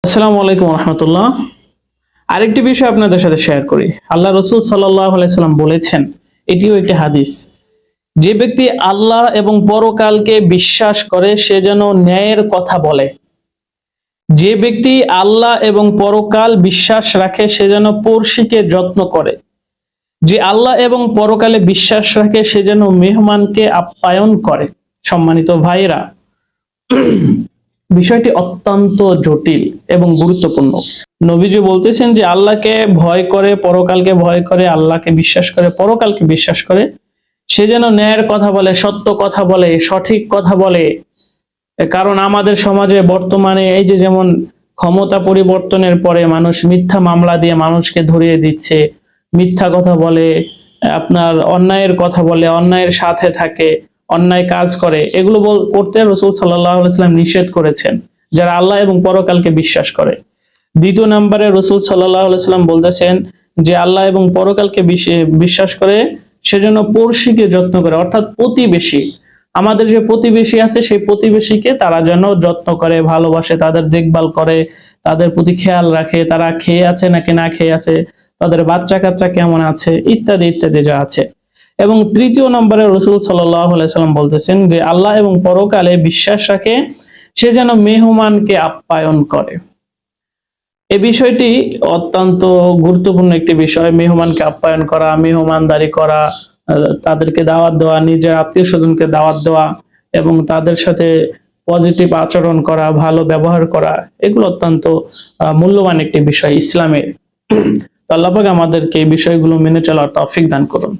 আসসালামু আলাইকুম রহমতুল্লাহ। আরেকটি বিষয় আপনাদের সাথে শেয়ার করি। আল্লাহ রসুল সাল্লাল্লাহু আলাইহি সাল্লাম বলেছেন, এটিও একটি হাদিস, যে ব্যক্তি আল্লাহ এবং পরকালকে বিশ্বাস করে সে যেন ন্যায়ের কথা বলে। যে ব্যক্তি আল্লাহ এবং পরকাল বিশ্বাস রাখে সে যেন পড়শিকে যত্ন করে। যে আল্লাহ এবং পরকালে বিশ্বাস রাখে সে যেন মেহমানকে আপ্যায়ন করে। সম্মানিত ভাইরা, বিষয়টি অত্যন্ত জটিল এবং গুরুত্বপূর্ণ। নবীজি বলতেছেন যে আল্লাহকে ভয় করে, পরকালকে ভয় করে, আল্লাহকে বিশ্বাস করে, পরকালকে বিশ্বাস করে, সে যেন ন্যায়ের কথা বলে, সত্য কথা বলে, সঠিক কথা বলে। কারণ আমাদের সমাজে বর্তমানে এই যে যেমন ক্ষমতা পরিবর্তনের পরে মানুষ মিথ্যা মামলা দিয়ে মানুষকে ধরিয়ে দিচ্ছে, মিথ্যা কথা বলে, আপনার অন্যায়ের কথা বলে, অন্যায়ের সাথে থাকে, অন্যায় কাজ করে। এগুলো করতে রাসূল সাল্লাল্লাহু আলাইহি ওয়াসাল্লাম নিষেধ করেছেন যারা আল্লাহ এবং পরকালকে বিশ্বাস করে। দ্বিতীয় নম্বরে রাসূল সাল্লাল্লাহু আলাইহি ওয়াসাল্লাম বলতেছেন যে আল্লাহ এবং পরকালকে বিশ্বাস করে সেজন্য পড়শিকে যত্ন করে, অর্থাৎ প্রতিবেশী। আমাদের যে প্রতিবেশী আছে সেই প্রতিবেশীকে তারা যেন যত্ন করে, ভালোবাসে, তাদের দেখভাল করে, তাদের প্রতি খেয়াল রাখে, তারা খেয়ে আছে নাকি না খেয়ে আছে, তাদের বাচ্চা কাচ্চা কেমন আছে, ইত্যাদি ইত্যাদি যা আছে। এবং তৃতীয় নম্বরে রাসূল সাল্লাল্লাহু আলাইহি ওয়াসাল্লাম বলতেছেন যে আল্লাহ এবং পরকালে বিশ্বাস রাখে সে যেন মেহমানকে আপ্যায়ন করে। এই বিষয়টি অত্যন্ত গুরুত্বপূর্ণ একটি বিষয়। মেহমানকে আপ্যায়ন করা, মেহমানদারি করা, তাদেরকে দাওয়াত দেওয়া, নিজের আত্মীয় স্বজনকে দাওয়াত দেওয়া এবং তাদের সাথে পজিটিভ আচরণ করা, ভালো ব্যবহার করা, এগুলো অত্যন্ত মূল্যবান একটি বিষয় ইসলামের। তো আল্লাহ পাক আমাদেরকে এই বিষয়গুলো মেনে চলার তৌফিক দান করুন।